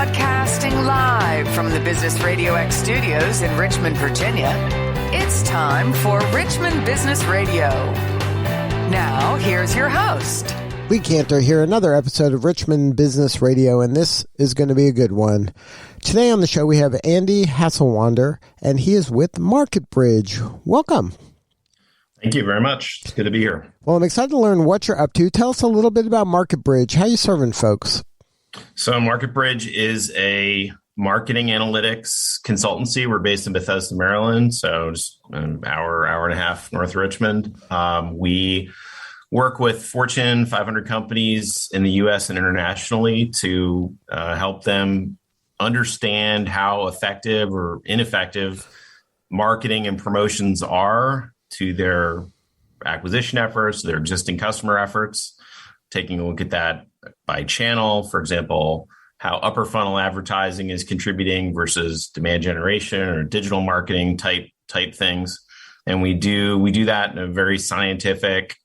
Broadcasting live from the Business RadioX studios in Richmond, Virginia, it's time for Richmond Business Radio. Now, here's your host. Lee Cantor here, another episode of Richmond Business Radio, and this is going to be a good one. Today on the show, we have Andy Hasselwander, and he is with MarketBridge. Welcome. Thank you very much. It's good to be here. Well, I'm excited to learn what you're up to. Tell us a little bit about MarketBridge. How are you serving folks? So MarketBridge is a marketing analytics consultancy. We're based in Bethesda, Maryland, so just an hour and a half north of Richmond. We work with Fortune 500 companies in the U.S. and internationally to help them understand how effective or ineffective marketing and promotions are to their acquisition efforts, their existing customer efforts, taking a look at that by channel, for example, how upper funnel advertising is contributing versus demand generation or digital marketing type things. And we do that in a very scientific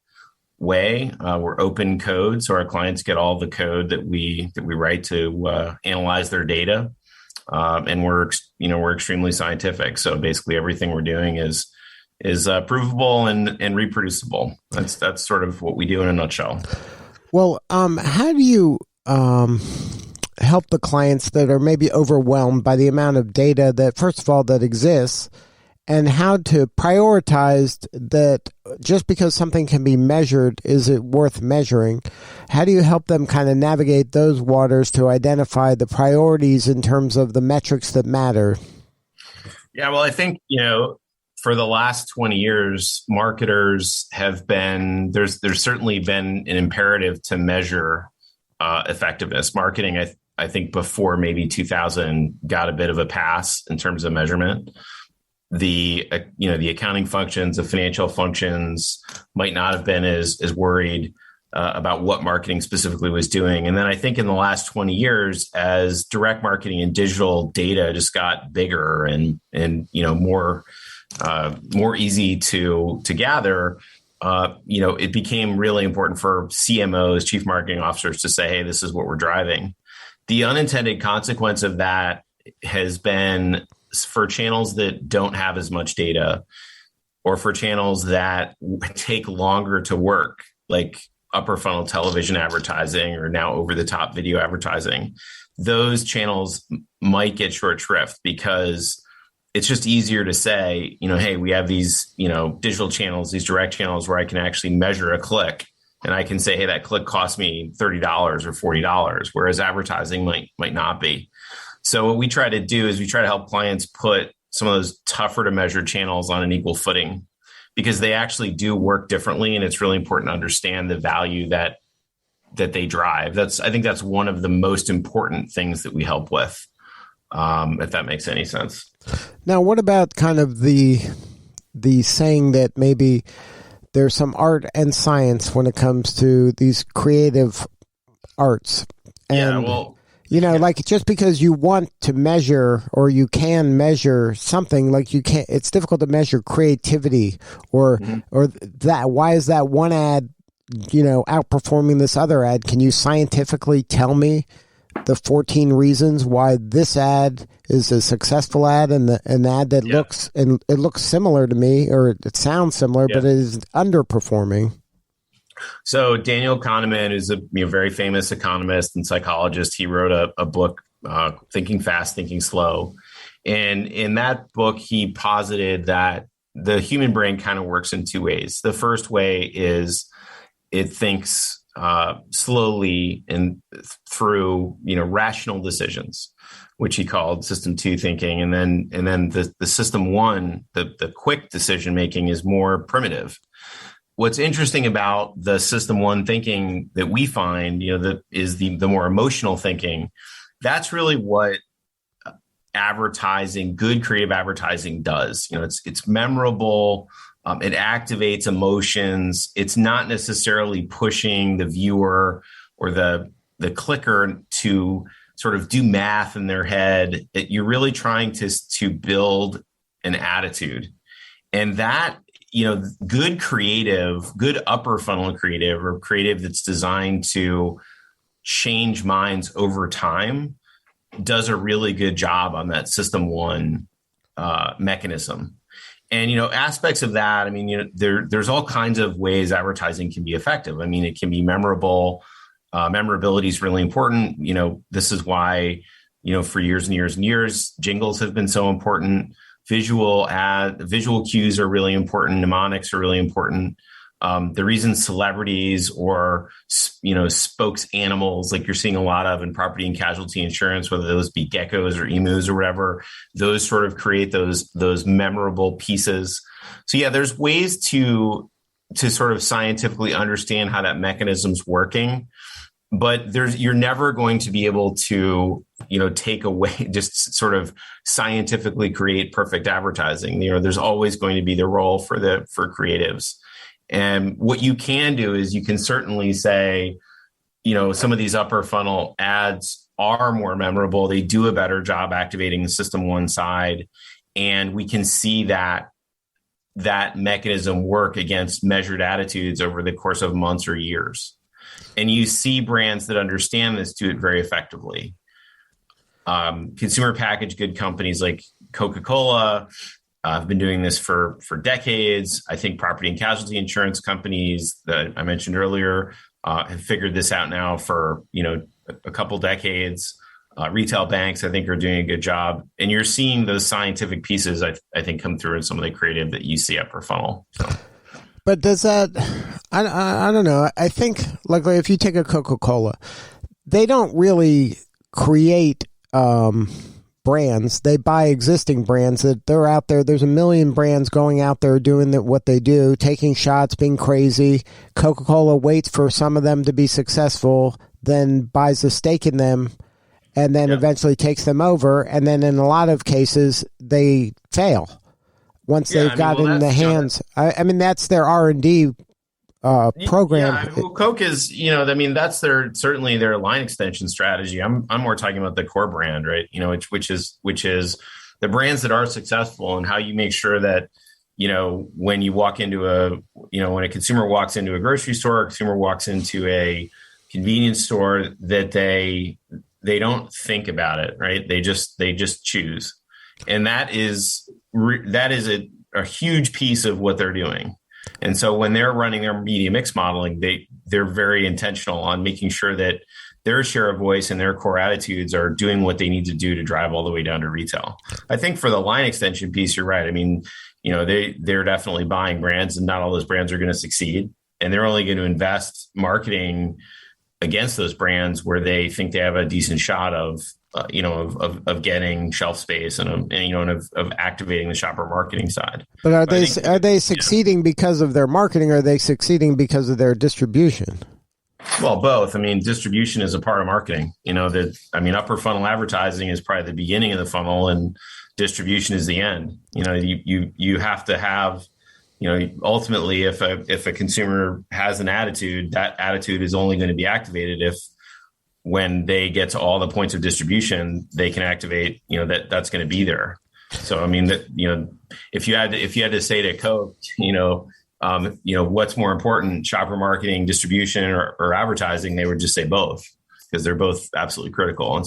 way. We're open code, so our clients get all the code that we write to analyze their data. And we're extremely scientific. So basically everything we're doing is provable and reproducible. That's sort of what we do in a nutshell. Well, how do you help the clients that are maybe overwhelmed by the amount of data that, first of all, that exists, and how to prioritize that just because something can be measured, is it worth measuring? How do you help them kind of navigate those waters to identify the priorities in terms of the metrics that matter? Yeah, well, I think, for the last 20 years, marketers have been, there's certainly been an imperative to measure effectiveness. Marketing, I think before maybe 2000 got a bit of a pass in terms of measurement. The accounting functions, the financial functions might not have been as worried about what marketing specifically was doing. And then I think in the last 20 years, as direct marketing and digital data just got bigger and more easy to gather, it became really important for CMOs, chief marketing officers, to say, hey, this is what we're driving. The unintended consequence of that has been for channels that don't have as much data, or for channels that take longer to work, like upper funnel television advertising or now over the top video advertising, those channels might get short shrift because it's just easier to say, hey, we have these, digital channels, these direct channels where I can actually measure a click, and I can say, hey, that click cost me $30 or $40, whereas advertising might not be. So what we try to do is we try to help clients put some of those tougher to measure channels on an equal footing, because they actually do work differently, and it's really important to understand the value that they drive. I think that's one of the most important things that we help with, if that makes any sense. Now, what about kind of the saying that maybe there's some art and science when it comes to these creative arts? And, like just because you want to measure or you can measure something, like you can't, it's difficult to measure creativity or that. Why is that one ad, outperforming this other ad? Can you scientifically tell me the 14 reasons why this ad is a successful ad and an ad that looks similar to me, or it sounds similar, but it is underperforming? So Daniel Kahneman is a very famous economist and psychologist. He wrote a book, Thinking Fast, Thinking Slow. And in that book, he posited that the human brain kind of works in two ways. The first way is it thinks slowly and through rational decisions, which he called system 2 thinking, and then the system 1, the quick decision making, is more primitive. What's interesting about the system 1 thinking that we find, that is the more emotional thinking. That's really what advertising, good creative advertising, does. It's memorable. It activates emotions. It's not necessarily pushing the viewer or the clicker to sort of do math in their head. You're really trying to build an attitude, and that good creative, good upper funnel creative, or creative that's designed to change minds over time, does a really good job on that system one mechanism. And, aspects of that, I mean, there's all kinds of ways advertising can be effective. I mean, it can be memorable. Memorability is really important. This is why, for years and years and years, jingles have been so important. Visual cues are really important. Mnemonics are really important. The reason celebrities or, spokes animals, like you're seeing a lot of in property and casualty insurance, whether those be geckos or emus or whatever, those sort of create those memorable pieces. So yeah, there's ways to sort of scientifically understand how that mechanism's working, but you're never going to be able to, take away, just sort of scientifically create perfect advertising. There's always going to be the role for creatives. And what you can do is you can certainly say, some of these upper funnel ads are more memorable. They do a better job activating the system one side. And we can see that mechanism work against measured attitudes over the course of months or years. And you see brands that understand this do it very effectively. Consumer packaged good companies like CocaCola, I've been doing this for decades. I think property and casualty insurance companies that I mentioned earlier have figured this out now for a couple decades. Retail banks, I think, are doing a good job, and you're seeing those scientific pieces, I think, come through in some of the creative that you see upper funnel. So. But does that? I don't know. I think, like if you take a Coca-Cola, they don't really create brands. They buy existing brands that they're out there. There's a million brands going out there doing what they do, taking shots, being crazy. Coca-Cola waits for some of them to be successful, then buys a stake in them, and then eventually takes them over. And then in a lot of cases, they fail once they've got in the hands. I mean, that's their R&D program. Well, Coke is, that's certainly their line extension strategy. I'm more talking about the core brand, right? Which is the brands that are successful, and how you make sure that, when you walk into when a consumer walks into a grocery store, a consumer walks into a convenience store, that they don't think about it, right? They just choose. And that is a huge piece of what they're doing. And so when they're running their media mix modeling, they're very intentional on making sure that their share of voice and their core attitudes are doing what they need to do to drive all the way down to retail. I think for the line extension piece, you're right. I mean, they're definitely buying brands, and not all those brands are going to succeed. And they're only going to invest marketing against those brands where they think they have a decent shot of getting shelf space and of activating the shopper marketing side. But are they succeeding because of their marketing, or are they succeeding because of their distribution? Well, both. I mean, distribution is a part of marketing. Upper funnel advertising is probably the beginning of the funnel, and distribution is the end. You have to have, ultimately, if a consumer has an attitude, that attitude is only going to be activated if, when they get to all the points of distribution, they can activate, that's going to be there. So, I mean, if you had to say to Coke, what's more important, shopper marketing, distribution, or advertising, they would just say both, because they're both absolutely critical.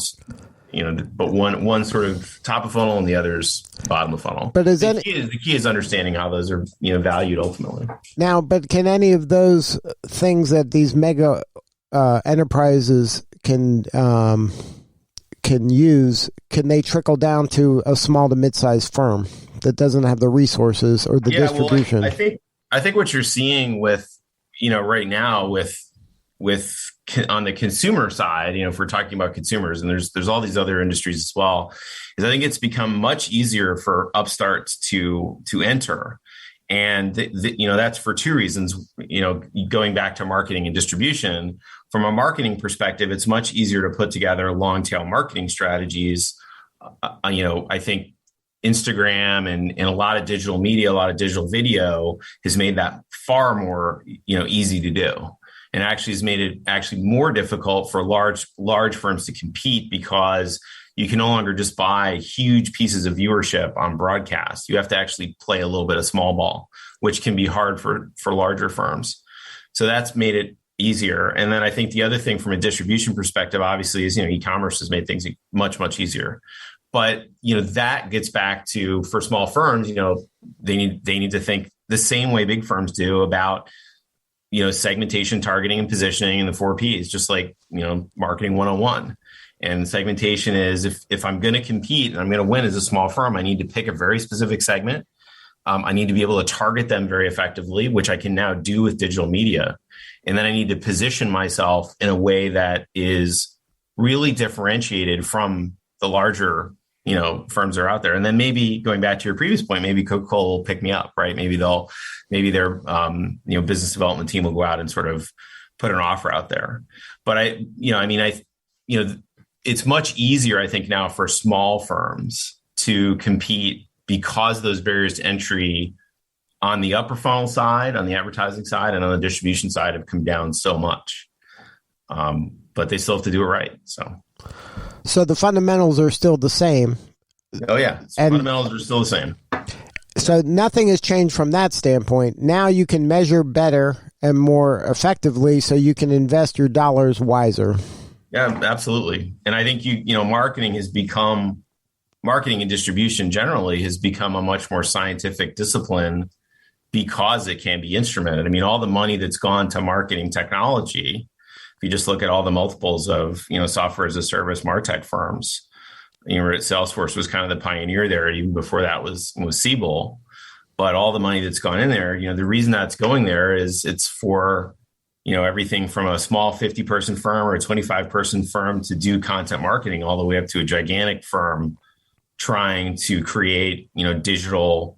But one sort of top of funnel and the other's bottom of funnel. But the key is understanding how those are, valued ultimately. Now, but can any of those things that these mega enterprises can they trickle down to a small to mid-sized firm that doesn't have the resources or the distribution? Well, I think what you're seeing with, right now with on the consumer side, if we're talking about consumers, and there's all these other industries as well, is I think it's become much easier for upstarts to enter. And, that's for two reasons, going back to marketing and distribution. From a marketing perspective, it's much easier to put together long tail marketing strategies. I think Instagram and a lot of digital media, a lot of digital video has made that far more, easy to do. And actually has made it actually more difficult for large firms to compete, because you can no longer just buy huge pieces of viewership on broadcast. You have to actually play a little bit of small ball, which can be hard for larger firms. So that's made it easier. And then I think the other thing from a distribution perspective, obviously, is, e-commerce has made things much, much easier. But, that gets back to, for small firms, they need to think the same way big firms do about, segmentation, targeting, and positioning, and the 4 Ps, just like, marketing 101. And segmentation is, if I'm going to compete and I'm going to win as a small firm, I need to pick a very specific segment. I need to be able to target them very effectively, which I can now do with digital media. And then I need to position myself in a way that is really differentiated from the larger, firms that are out there. And then maybe going back to your previous point, maybe CocaCola will pick me up, right? Maybe their business development team will go out and sort of put an offer out there. But it's much easier, I think, now for small firms to compete because those barriers to entry on the upper funnel side, on the advertising side, and on the distribution side have come down so much. But they still have to do it right. So the fundamentals are still the same. Oh, yeah. Fundamentals are still the same. So nothing has changed from that standpoint. Now you can measure better and more effectively, so you can invest your dollars wiser. Yeah, absolutely. And I think marketing and distribution generally has become a much more scientific discipline because it can be instrumented. I mean, all the money that's gone to marketing technology, if you just look at all the multiples of, software as a service MarTech firms, Salesforce was kind of the pioneer there. Even before that was Siebel. But all the money that's gone in there, the reason that's going there is it's for, everything from a small 50-person firm or a 25-person firm to do content marketing all the way up to a gigantic firm trying to create, digital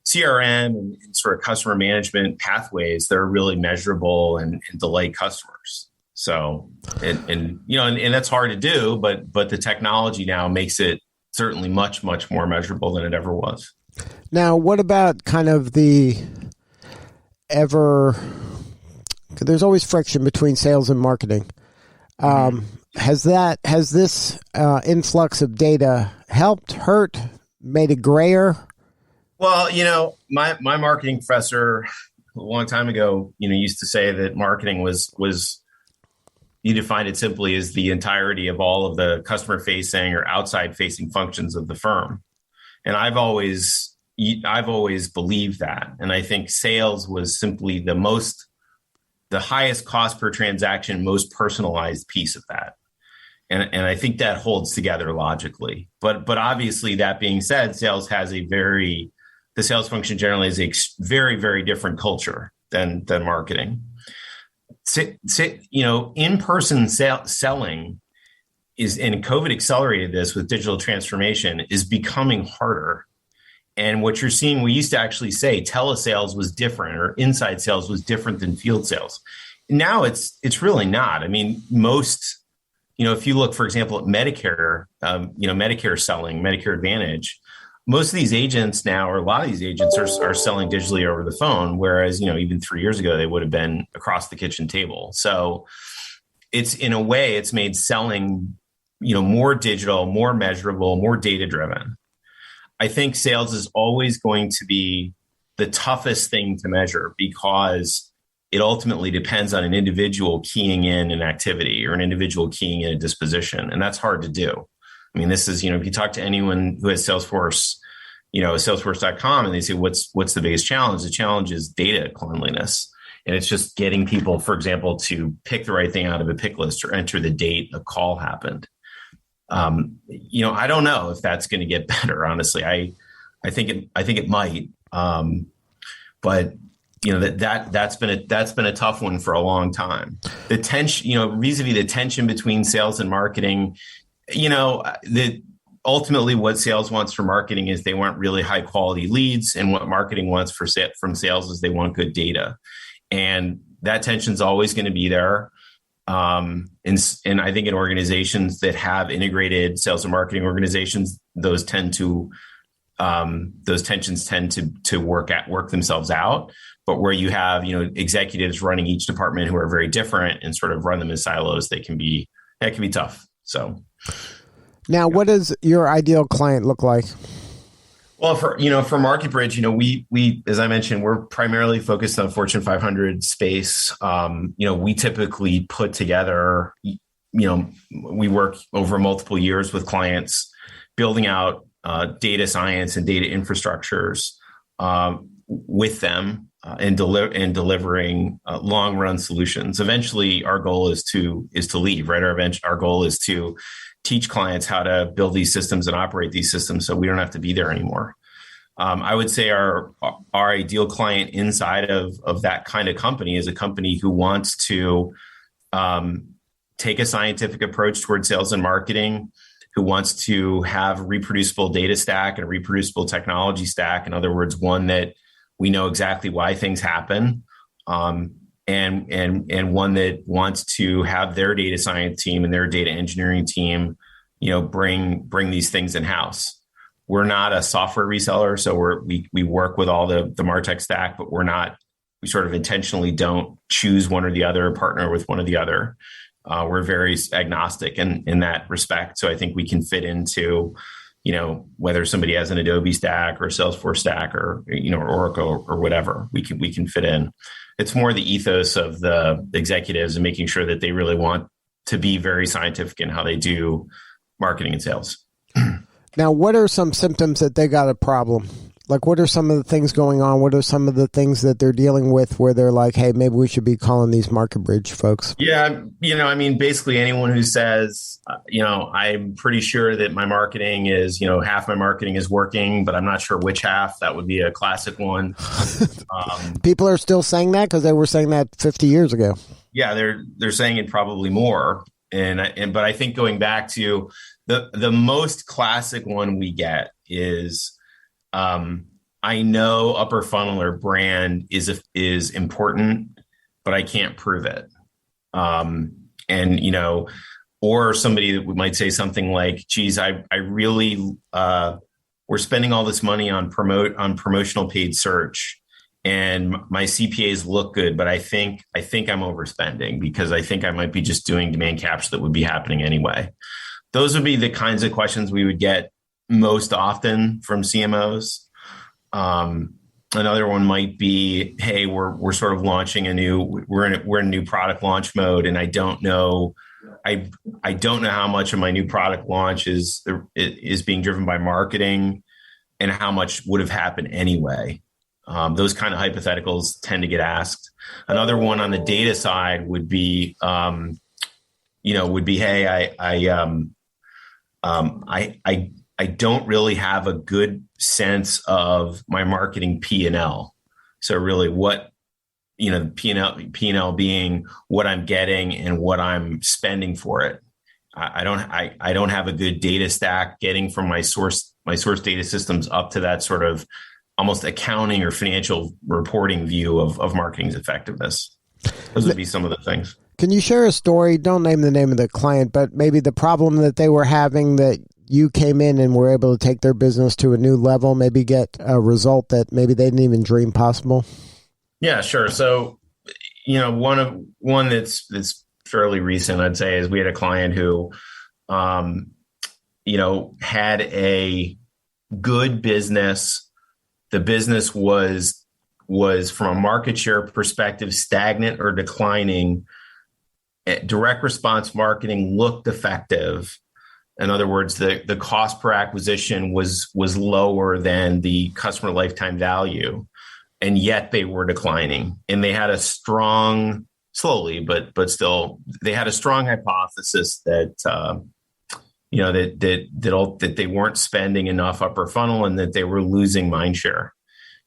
CRM and sort of customer management pathways that are really measurable and delight customers. So, and that's hard to do, but the technology now makes it certainly much, much more measurable than it ever was. Now, what about kind of there's always friction between sales and marketing. Has this influx of data helped, hurt, made it grayer? Well, my marketing professor a long time ago, used to say that marketing was you defined it simply as the entirety of all of the customer facing or outside facing functions of the firm. And I've always believed that. And I think sales was simply the highest cost per transaction, most personalized piece of that. And I think that holds together logically. But obviously, that being said, the sales function generally is a very, very different culture than marketing. In-person selling is, and COVID accelerated this with digital transformation, is becoming harder. And what you're seeing, we used to actually say telesales was different or inside sales was different than field sales. Now it's really not. I mean, most, if you look, for example, at Medicare, Medicare selling, Medicare Advantage, most of these agents now, or a lot of these agents are selling digitally over the phone, whereas, even 3 years ago, they would have been across the kitchen table. So it's, in a way, it's made selling, more digital, more measurable, more data driven. I think sales is always going to be the toughest thing to measure because it ultimately depends on an individual keying in an activity or an individual keying in a disposition. And that's hard to do. I mean, this is, if you talk to anyone who has Salesforce, Salesforce.com, and they say, what's the biggest challenge? The challenge is data cleanliness. And it's just getting people, for example, to pick the right thing out of a pick list or enter the date a call happened. I don't know if that's going to get better. Honestly, I think it might. But that's been a tough one for a long time. The tension, vis-a-vis the tension between sales and marketing, ultimately what sales wants for marketing is they want really high quality leads, and what marketing wants from sales is they want good data, and that tension's always going to be there. And I think in organizations that have integrated sales and marketing organizations, those tensions tend to work themselves out. But where you have, executives running each department who are very different and sort of run them in silos, that can be tough. So now, what does your ideal client look like? Well, for MarketBridge, we as I mentioned, we're primarily focused on Fortune 500 space. We typically put together, we work over multiple years with clients, building out data science and data infrastructures with them and delivering long run solutions. Eventually, our goal is to leave, right? Our goal is to teach clients how to build these systems and operate these systems, so we don't have to be there anymore. I would say our ideal client inside of that kind of company is a company who wants to take a scientific approach towards sales and marketing, who wants to have a reproducible data stack and a reproducible technology stack. In other words, one that we know exactly why things happen, and one that wants to have their data science team and their data engineering team, bring these things in house. We're not a software reseller, so we work with all the MarTech stack, but we sort of intentionally don't choose one or the other, or partner with one or the other. We're very agnostic in that respect. So I think we can fit into, whether somebody has an Adobe stack or a Salesforce stack or Oracle or whatever, we can fit in. It's more the ethos of the executives and making sure that they really want to be very scientific in how they do marketing and sales. Now, what are some symptoms that they got a problem? Like, what are some of the things going on? What are some of the things that they're dealing with where they're like, hey, maybe we should be calling these MarketBridge folks? Yeah. Basically anyone who says, I'm pretty sure that my marketing is, half my marketing is working, but I'm not sure which half. That would be a classic one. People are still saying that because they were saying that 50 years ago. Yeah, they're saying it probably more. But I think going back to the most classic one we get is, I know upper funnel or brand is important, but I can't prove it. Or somebody that might say something like, geez, I really, we're spending all this money on promotional paid search, and my CPAs look good, but I think I'm overspending because I think I might be just doing demand capture that would be happening anyway. Those would be the kinds of questions we would get most often from CMOs. Another one might be, hey, we're sort of launching we're in a new product launch mode, and I don't know how much of my new product launch is being driven by marketing and how much would have happened anyway. Those kind of hypotheticals tend to get asked. Another one on the data side would be, hey, I don't really have a good sense of my marketing P&L. So really what, P&L being what I'm getting and what I'm spending for it. I don't have a good data stack getting from my source data systems up to that sort of almost accounting or financial reporting view of marketing's effectiveness. Those would be some of the things. Can you share a story? Don't name the name of the client, but maybe the problem that they were having that you came in and were able to take their business to a new level, maybe get a result that maybe they didn't even dream possible? Yeah, sure. So, one that's fairly recent, I'd say, is we had a client who, had a good business. The business was from a market share perspective, stagnant or declining. Direct response marketing looked effective. In other words, the cost per acquisition was lower than the customer lifetime value, and yet they were declining. And they had a strong, slowly, but still, they had a strong hypothesis that that they weren't spending enough upper funnel and that they were losing mind share.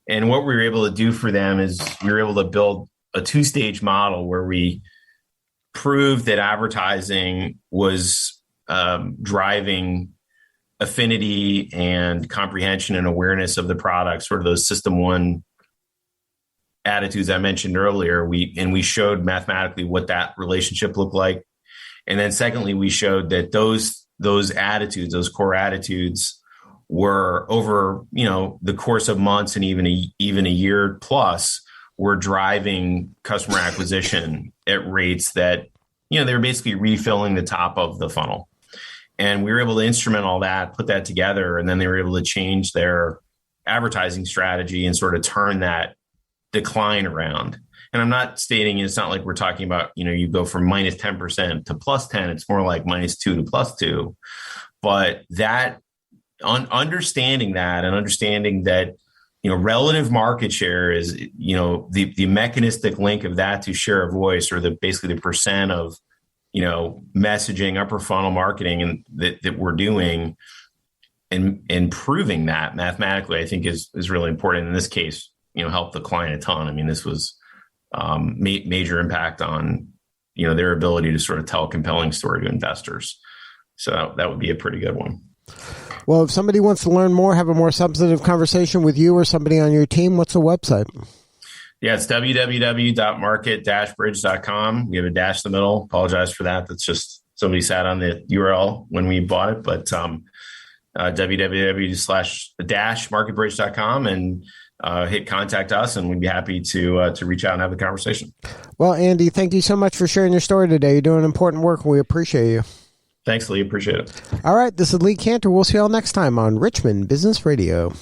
And what we were able to do for them is we were able to build a two-stage model where we proved that advertising was driving affinity and comprehension and awareness of the product, sort of those system one attitudes I mentioned earlier. We showed mathematically what that relationship looked like. And then secondly, we showed that those attitudes, those core attitudes, were over the course of months and even a year plus, were driving customer acquisition at rates that they were basically refilling the top of the funnel. And we were able to instrument all that, put that together, and then they were able to change their advertising strategy and sort of turn that decline around. And I'm not stating, it's not like we're talking about, you go from minus 10% to plus 10. It's more like minus 2 to plus 2. But that understanding that and understanding that, relative market share is, the mechanistic link of that to share of voice, or basically the percent of, messaging, upper funnel marketing and that we're doing, and proving that mathematically, I think is really important. In this case, helped the client a ton. I mean, this was major impact on, their ability to sort of tell a compelling story to investors. So that would be a pretty good one. Well, if somebody wants to learn more, have a more substantive conversation with you or somebody on your team, what's the website? Yeah, it's www.market-bridge.com. We have a dash in the middle. Apologize for that. That's just somebody sat on the URL when we bought it, but www.marketbridge.com and hit contact us, and we'd be happy to reach out and have a conversation. Well, Andy, thank you so much for sharing your story today. You're doing important work, and we appreciate you. Thanks, Lee. Appreciate it. All right, this is Lee Cantor. We'll see you all next time on Richmond Business Radio.